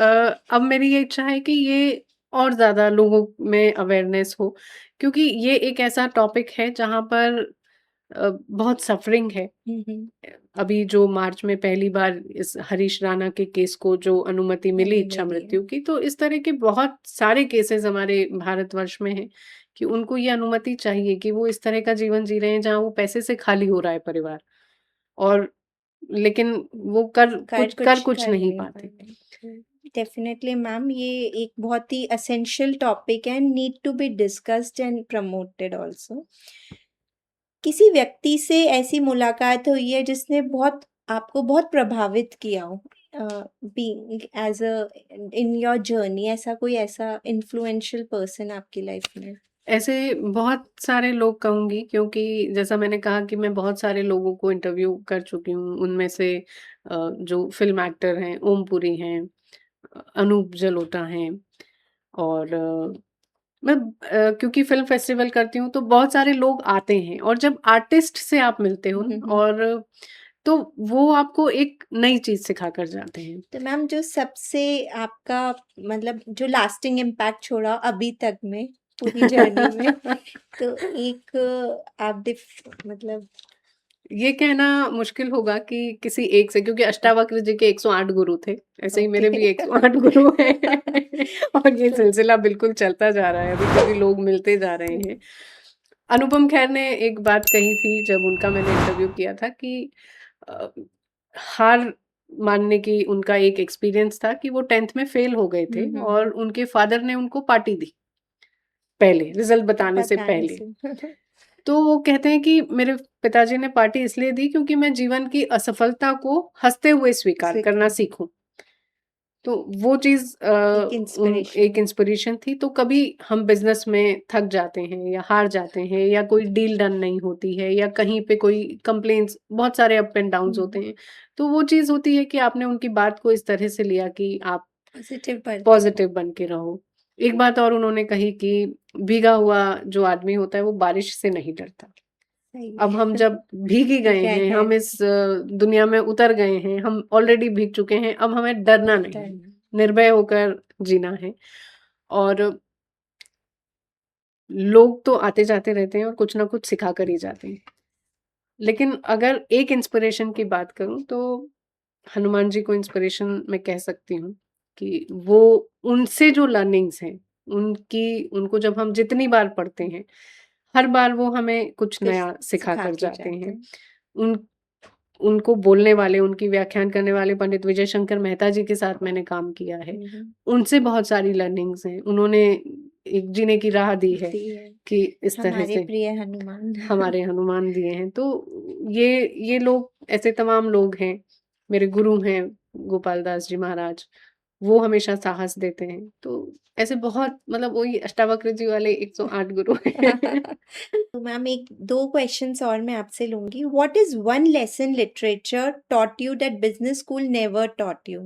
अब मेरी ये इच्छा है कि ये और ज़्यादा लोगों में अवेयरनेस हो, क्योंकि ये एक ऐसा टॉपिक है जहाँ पर बहुत सफ़रिंग है। हम्म। अभी जो मार्च में पहली बार इस हरीश राणा के केस को जो अनुमति मिली अभी इच्छा मिली है। मृत्यु की, तो इस तरह के बहुत सारे केसेस हमारे भारतवर्ष में हैं कि उनको ये अनुमति चाहिए कि वो इस तरह का जीवन जी रहे हैं जहाँ वो पैसे से खाली हो रहा है परिवार, और लेकिन वो कर कुछ कर नहीं नहीं पा पाते। रहे। डेफिनेटली मैम, ये एक बहुत ही असेंशियल टॉपिक है, need to be discussed and promoted also. किसी व्यक्ति से ऐसी मुलाकात हुई है जिसने बहुत आपको बहुत प्रभावित किया हो, being as a in your journey, ऐसा कोई ऐसा इन्फ्लुएंशियल पर्सन आपकी लाइफ में? ऐसे बहुत सारे लोग कहूँगी, क्योंकि जैसा मैंने कहा कि मैं बहुत सारे लोगों को इंटरव्यू कर चुकी हूँ। उनमें से जो फ़िल्म एक्टर हैं, ओम पुरी हैं, अनूप जलोटा हैं, और मैं क्योंकि फ़िल्म फेस्टिवल करती हूँ तो बहुत सारे लोग आते हैं, और जब आर्टिस्ट से आप मिलते हो ना, और तो वो आपको एक नई चीज़ सिखा कर जाते हैं। तो मैम, जो सबसे आपका मतलब जो लास्टिंग इम्पैक्ट छोड़ा अभी तक में पूरी जर्नी में, तो एक आप मतलब ये कहना मुश्किल होगा कि किसी एक से, क्योंकि अष्टावक्र जी के 108 गुरु थे, ऐसे ही मेरे भी ओके। 108 गुरु हैं। और ये तो सिलसिला बिल्कुल चलता जा रहा है, अभी-कभी लोग मिलते जा रहे हैं। अनुपम खेर ने एक बात कही थी जब उनका मैंने इंटरव्यू किया था कि अ, हार मानने की उनका एक एक्सपीरियंस था कि वो 10th में फेल हो गए थे और उनके फादर ने उनको पार्टी दी पहले, रिजल्ट बताने से बताने पहले। से तो वो कहते हैं कि मेरे पिताजी ने पार्टी इसलिए दी क्योंकि मैं जीवन की असफलता को हँसते हुए स्वीकार करना स्वीकार सीखूँ। तो वो चीज़ एक उन इंस्पिरेशन एक इंस्पिरेशन थी। तो कभी हम बिज़नेस में थक जाते हैं या हार जाते हैं या कोई डील डन नहीं होती है या कहीं पे कोई कंप्लेंट्स, बहुत सारे अप एंड डाउन्स होते हैं। तो वो चीज़ होती है कि आपने उनकी बात को इस तरह से लिया कि आप पॉजिटिव बन के पॉज़िटिव बन के रहो। एक बात और उन्होंने कही कि भीगा हुआ जो आदमी होता है वो बारिश से नहीं डरता। सही अब हम जब भीग ही गए गए हैं, हैं हम इस दुनिया में उतर गए हैं, हम ऑलरेडी भीग चुके हैं, अब हमें डरना नहीं है, डरना निर्भय होकर जीना है। और लोग तो आते-जाते रहते हैं और कुछ ना कुछ सिखा कर ही जाते हैं। लेकिन अगर एक इंस्पिरेशन की बात करूँ तो हनुमान जी को इंस्पिरेशन मैं कह सकती हूँ कि वो उनसे जो लर्निंग्स हैं, उनको जब हम जितनी बार पढ़ते हैं, हर बार वो हमें कुछ कुछ नया सिखा सिखा कर के जाते जाते हैं। हैं उन उनको बोलने वाले, उनकी व्याख्यान करने वाले पंडित विजय शंकर मेहता जी के साथ मैंने काम किया है। उनसे बहुत सारी लर्निंग्स हैं। उन्होंने एक जीने की राह दी है दी है कि इस तरह हमारे से प्रिय हनुमान हमारे हनुमान दिए हैं। तो ये लोग, ऐसे तमाम लोग हैं। मेरे गुरु हैं गोपाल दास जी महाराज, वो हमेशा साहस देते हैं। तो ऐसे बहुत, मतलब वही अष्टावक्र जी वाले 108 गुरु हैं। तो मैम एक दो क्वेश्चंस और मैं आपसे लूंगी what is one lesson literature taught you that business school never taught you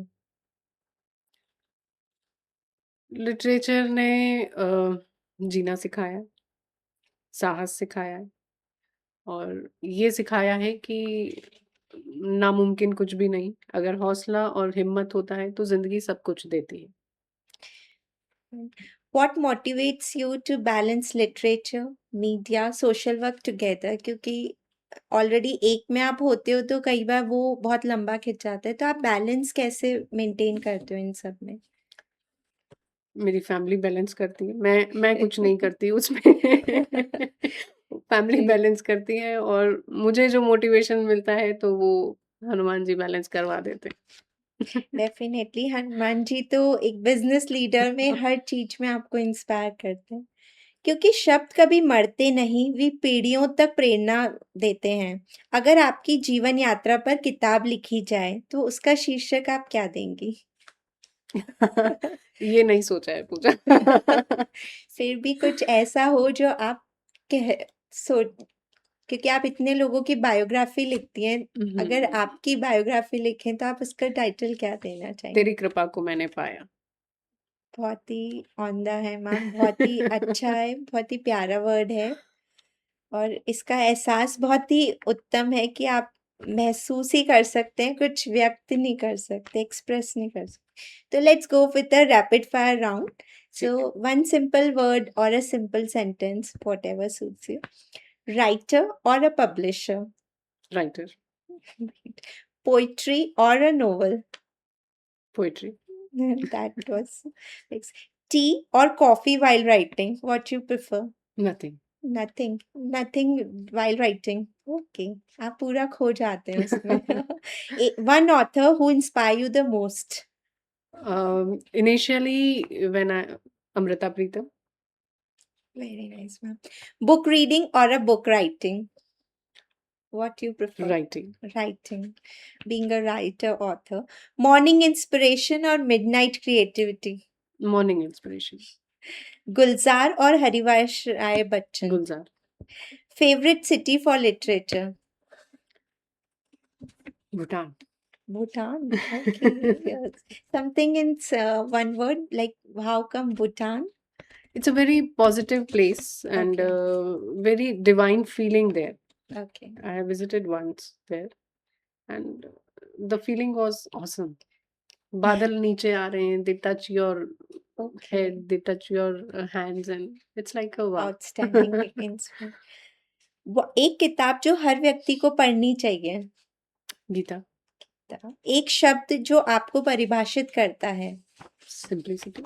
literature ने जीना सिखाया, साहस सिखाया है और ये सिखाया है कि नामुमकिन कुछ भी नहीं। अगर हौसला और हिम्मत होता है तो ज़िंदगी सब कुछ देती है। What motivates you to balance literature media social work together क्योंकि ऑलरेडी एक में आप होते हो तो कई बार वो बहुत लंबा खिंच जाता है तो आप बैलेंस कैसे मेंटेन करते हो इन सब में मेरी फैमिली बैलेंस करती है। मैं कुछ नहीं करती उसमें। फैमिली जी बैलेंस करती है और मुझे जो मोटिवेशन मिलता है तो वो हनुमान जी बैलेंस करवा देते हैं। डेफिनेटली हनुमान जी तो एक बिजनेस लीडर में हर चीज में आपको इंस्पायर करते हैं क्योंकि शब्द कभी मरते नहीं वे पीढ़ियों तक प्रेरणा देते हैं अगर आपकी जीवन यात्रा पर किताब लिखी जाए तो उसका शीर्षक आप क्या देंगी ये नहीं सोचा है पूजा। फिर भी कुछ ऐसा हो जो आप कह सोच क्योंकि आप इतने लोगों की बायोग्राफी लिखती हैं अगर आपकी बायोग्राफी लिखें तो आप उसका टाइटल क्या देना चाहेंगे तेरी कृपा को मैंने पाया। बहुत ही ऑन द है मैम बहुत ही अच्छा है बहुत ही प्यारा वर्ड है और इसका एहसास बहुत ही उत्तम है कि आप महसूस ही कर सकते हैं कुछ व्यक्त नहीं कर सकते एक्सप्रेस नहीं कर सकते तो let's go with a rapid fire round so ठीक है। वन सिंपल वर्ड और a simple sentence what ever suits you writer और अ पब्लिशर राइटर। पोइट्री और अ novel poetry. that was tea or coffee while writing what you prefer nothing. nothing while writing okay आप पूरा खो जाते हैं उसमें one author who inspire you the most initially when I Amrita Pritam. very nice ma'am book reading or a book writing what you prefer writing. writing being a writer author morning inspiration or midnight creativity morning inspiration. Gulzar और हरिवंश राय बच्चन गुलजार। favorite city for literature Bhutan. Bhutan. Okay, yes. Something in one word, like how come Bhutan? It's a very positive place and Okay, very divine feeling there. okay, I have visited once there and the feeling was awesome. बादल नीचे आ रहे हैं, they touch your okay. head, they touch your hands and it's like a wow. Outstanding. वो एक किताब जो हर व्यक्ति को पढ़नी चाहिए गीता। एक शब्द जो आपको परिभाषित करता है सिंपलिसिटी।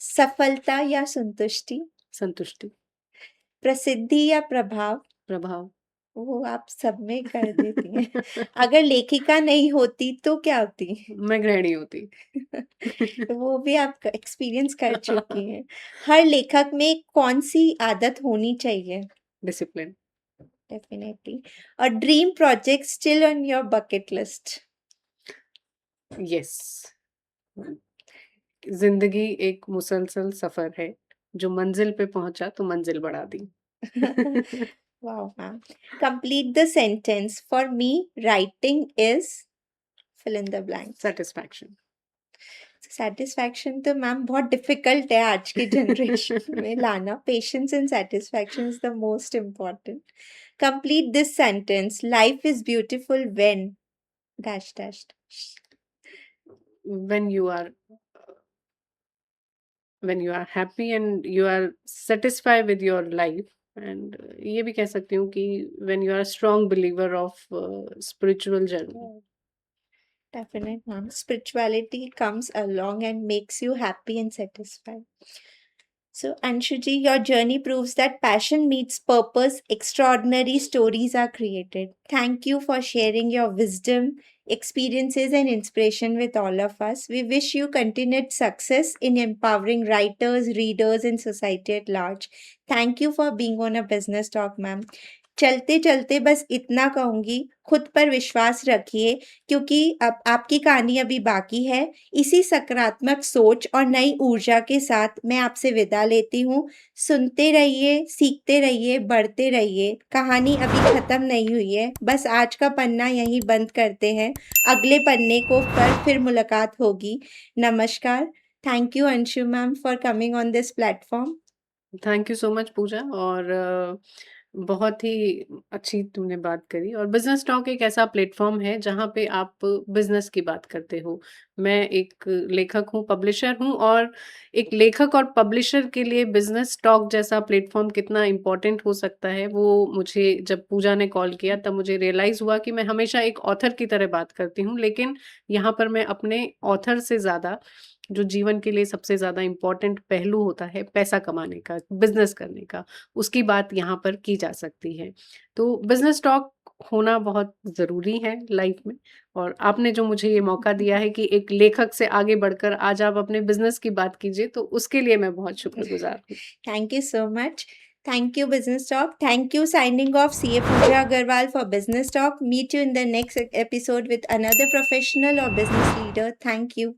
सफलता या संतुष्टि संतुष्टि। प्रसिद्धि या प्रभाव प्रभाव। वो आप सब में कर देती हैं। अगर लेखिका नहीं होती तो क्या होती? मैं गृहिणी होती। तो वो भी आप एक्सपीरियंस कर चुकी हैं। हर लेखक में कौन-सी आदत होनी चाहिए? डिसिप्लिन। डेफिनिटली। और dream project still on your bucket list? Yes. ज़िंदगी एक मुसलसल सफ़र है, जो मंज़िल पे पहुँचा तो मंज़िल बढ़ा दी। Wow, ma'am. Complete the sentence. For me, writing is fill in the blanks. Satisfaction. Satisfaction तो मैम बहुत डिफिकल्ट है आज की जनरेशन में लाना. Patience and satisfaction is the most important. Complete this sentence. Life is beautiful when dash dash. When you are when you are happy and you are satisfied with your life, and ये भी कह सकती हूँ कि when you are a strong believer of spiritual journey. Definite, ma'am. Spirituality comes along and makes you happy and satisfied. So, Anshuji, your journey proves that passion meets purpose, extraordinary stories are created. Thank you for sharing your wisdom, experiences, and inspiration with all of us. We wish you continued success in empowering writers, readers, and society at large. Thank you for being on a business talk, ma'am. चलते चलते बस इतना कहूंगी, खुद पर विश्वास रखिए क्योंकि अब आपकी कहानी अभी बाकी है. इसी सकारात्मक सोच और नई ऊर्जा के साथ मैं आपसे विदा लेती हूँ. सुनते रहिए, सीखते रहिए, बढ़ते रहिए. कहानी अभी खत्म नहीं हुई है, बस आज का पन्ना यहीं बंद करते हैं. अगले पन्ने को पर फिर मुलाकात होगी. नमस्कार. Thank you Anshu ma'am for coming on this platform. Thank you so much Pooja. और बहुत ही अच्छी तुमने बात करी। और बिजनेस टॉक एक ऐसा प्लेटफॉर्म है जहाँ पे आप बिजनेस की बात करते हो। मैं एक लेखक हूँ, पब्लिशर हूँ, और एक लेखक और पब्लिशर के लिए बिजनेस टॉक जैसा प्लेटफॉर्म कितना इम्पोर्टेंट हो सकता है, वो मुझे जब पूजा ने कॉल किया तब मुझे रियलाइज़ हुआ कि मैं हमेशा एक ऑथर की तरह बात करती हूँ, लेकिन यहाँ पर मैं अपने ऑथर से ज़्यादा, जो जीवन के लिए सबसे ज़्यादा इम्पोर्टेंट पहलू होता है पैसा कमाने का, बिज़नेस करने का, उसकी बात यहाँ पर की जा सकती है। तो बिज़नेस टॉक होना बहुत ज़रूरी है लाइफ में, और आपने जो मुझे ये मौका दिया है कि एक लेखक से आगे बढ़कर आज आप अपने बिज़नेस की बात कीजिए, तो उसके लिए मैं बहुत शुक्रगुज़ार हूँ। Thank you so much. Thank you, Business Talk. Thank you, signing off, CA Pooja Agarwal for Business Talk. Meet you in the next episode with another professional or business leader. Thank you.